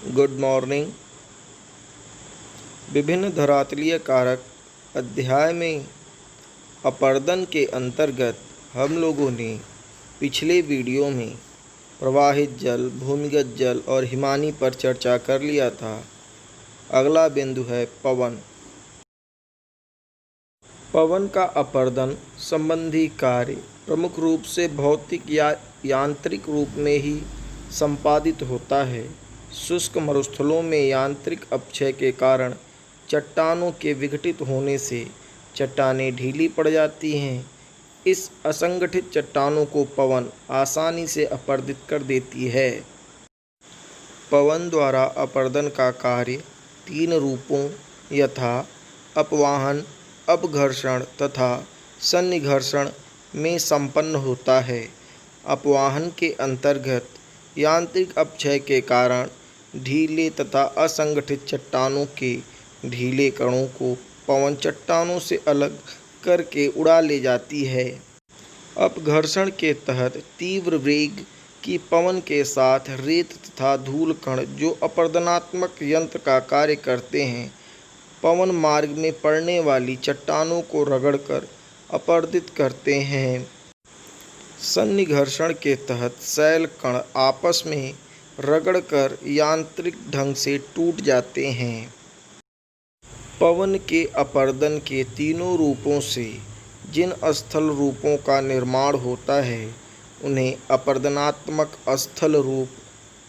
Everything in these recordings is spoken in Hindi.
Good morning. विभिन्न धरातलीय कारक अध्याय में अपरदन के अंतर्गत हम लोगों ने पिछले वीडियो में प्रवाहित जल, भूमिगत जल और हिमानी पर चर्चा कर लिया था। अगला बिंदु है पवन। पवन का अपरदन संबंधी कार्य प्रमुख रूप से भौतिक या यांत्रिक रूप में ही संपादित होता है। शुष्क मरुस्थलों में यांत्रिक अपक्षय के कारण चट्टानों के विघटित होने से चट्टानें ढीली पड़ जाती हैं। इस असंगठित चट्टानों को पवन आसानी से अपरदित कर देती है। पवन द्वारा अपरदन का कार्य तीन रूपों यथा अपवाहन, अपघर्षण तथा सन्निघर्षण में संपन्न होता है। अपवाहन के अंतर्गत यांत्रिक अपक्षय के कारण ढीले तथा असंगठित चट्टानों के ढीले कणों को पवन चट्टानों से अलग करके उड़ा ले जाती है। अपघर्षण के तहत तीव्र वेग की पवन के साथ रेत तथा धूल कण जो अपरदनात्मक यंत्र का कार्य करते हैं, पवन मार्ग में पड़ने वाली चट्टानों को रगड़कर अपरदित करते हैं। सन्निघर्षण के तहत शैल कण आपस में रगड़कर यांत्रिक ढंग से टूट जाते हैं। पवन के अपरदन के तीनों रूपों से जिन स्थल रूपों का निर्माण होता है, उन्हें अपरदनात्मक स्थल रूप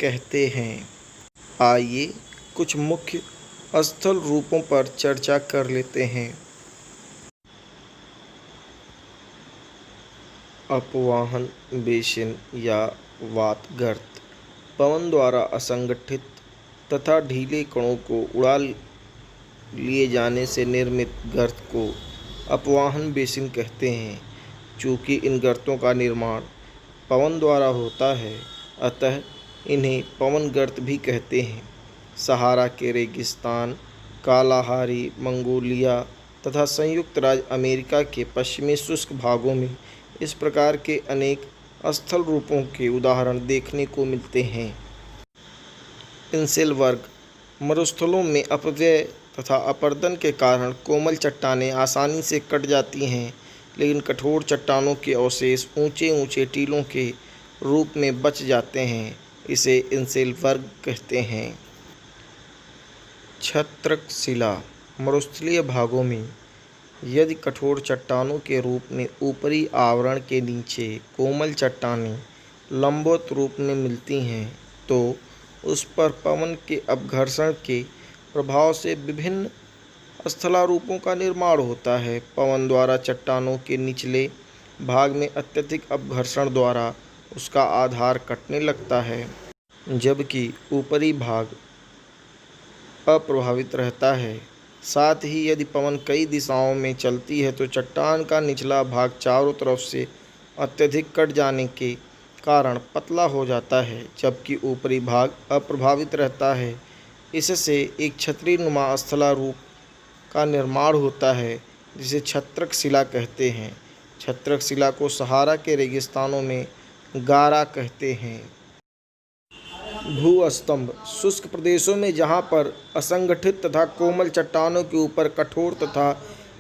कहते हैं। आइए कुछ मुख्य स्थल रूपों पर चर्चा कर लेते हैं। अपवाहन बेसिन या वातगर्त पवन द्वारा असंगठित तथा ढीले कणों को उड़ा लिए जाने से निर्मित गर्त को अपवाहन बेसिन कहते हैं। चूँकि इन गर्तों का निर्माण पवन द्वारा होता है, अतः इन्हें पवन गर्त भी कहते हैं। सहारा के रेगिस्तान, कालाहारी, मंगोलिया तथा संयुक्त राज्य अमेरिका के पश्चिमी शुष्क भागों में इस प्रकार के अनेक स्थल रूपों के उदाहरण देखने को मिलते हैं। इंसेल वर्ग मरुस्थलों में अपव्यय तथा अपरदन के कारण कोमल चट्टानें आसानी से कट जाती हैं, लेकिन कठोर चट्टानों के अवशेष ऊंचे ऊंचे टीलों के रूप में बच जाते हैं। इसे इंसेल वर्ग कहते हैं। छत्रक शिला मरुस्थलीय भागों में यदि कठोर चट्टानों के रूप में ऊपरी आवरण के नीचे कोमल चट्टानें लंबवत रूप में मिलती हैं, तो उस पर पवन के अपघर्षण के प्रभाव से विभिन्न स्थलारूपों का निर्माण होता है। पवन द्वारा चट्टानों के निचले भाग में अत्यधिक अपघर्षण द्वारा उसका आधार कटने लगता है, जबकि ऊपरी भाग अप्रभावित रहता है। साथ ही यदि पवन कई दिशाओं में चलती है तो चट्टान का निचला भाग चारों तरफ से अत्यधिक कट जाने के कारण पतला हो जाता है, जबकि ऊपरी भाग अप्रभावित रहता है। इससे एक छतरी नुमा स्थलारूप का निर्माण होता है, जिसे छत्रक शिला कहते हैं। छत्रक शिला को सहारा के रेगिस्तानों में गारा कहते हैं। भूस्तंभ शुष्क प्रदेशों में जहाँ पर असंगठित तथा कोमल चट्टानों के ऊपर कठोर तथा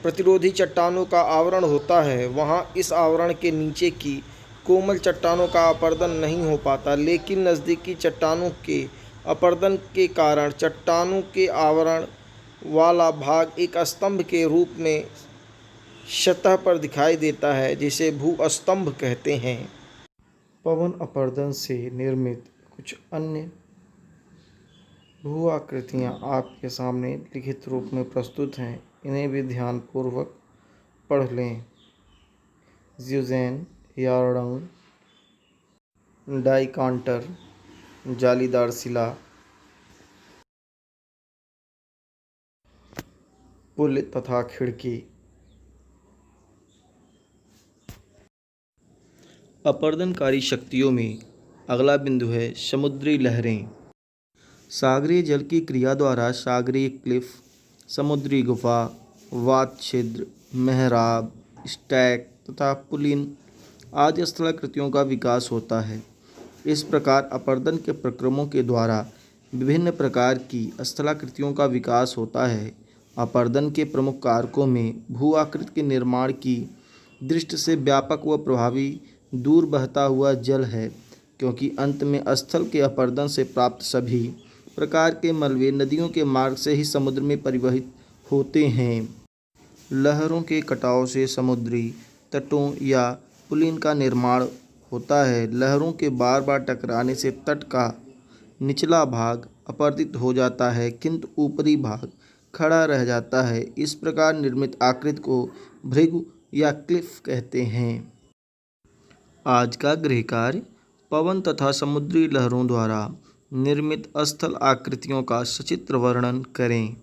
प्रतिरोधी चट्टानों का आवरण होता है, वहाँ इस आवरण के नीचे की कोमल चट्टानों का अपरदन नहीं हो पाता, लेकिन नज़दीकी चट्टानों के अपरदन के कारण चट्टानों के आवरण वाला भाग एक स्तंभ के रूप में सतह पर दिखाई देता है, जिसे भूस्तंभ कहते हैं। पवन अपरदन से निर्मित कुछ अन्य भू आकृतियाँ आपके सामने लिखित रूप में प्रस्तुत हैं, इन्हें भी ध्यानपूर्वक पढ़ लें। ज़्यूज़ेन, यार्डंग, डाइकांटर, जालीदार शिला, पुल तथा खिड़की। अपरदनकारी शक्तियों में अगला बिंदु है समुद्री लहरें। सागरीय जल की क्रिया द्वारा सागरीय क्लिफ, समुद्री गुफा, वात छिद्र, मेहराब, स्टैक तथा पुलिन आदि स्थलाकृतियों का विकास होता है। इस प्रकार अपरदन के प्रक्रमों के द्वारा विभिन्न प्रकार की स्थलाकृतियों का विकास होता है। अपरदन के प्रमुख कारकों में भू आकृति के निर्माण की दृष्टि से व्यापक व प्रभावी दूर बहता हुआ जल है, क्योंकि अंत में स्थल के अपरदन से प्राप्त सभी प्रकार के मलबे नदियों के मार्ग से ही समुद्र में परिवहित होते हैं। लहरों के कटाव से समुद्री तटों या पुलिन का निर्माण होता है। लहरों के बार बार टकराने से तट का निचला भाग अपरदित हो जाता है, किंतु ऊपरी भाग खड़ा रह जाता है। इस प्रकार निर्मित आकृति को भृगु या क्लिफ कहते हैं। आज का गृह कार्य: पवन तथा समुद्री लहरों द्वारा निर्मित स्थल आकृतियों का सचित्र वर्णन करें।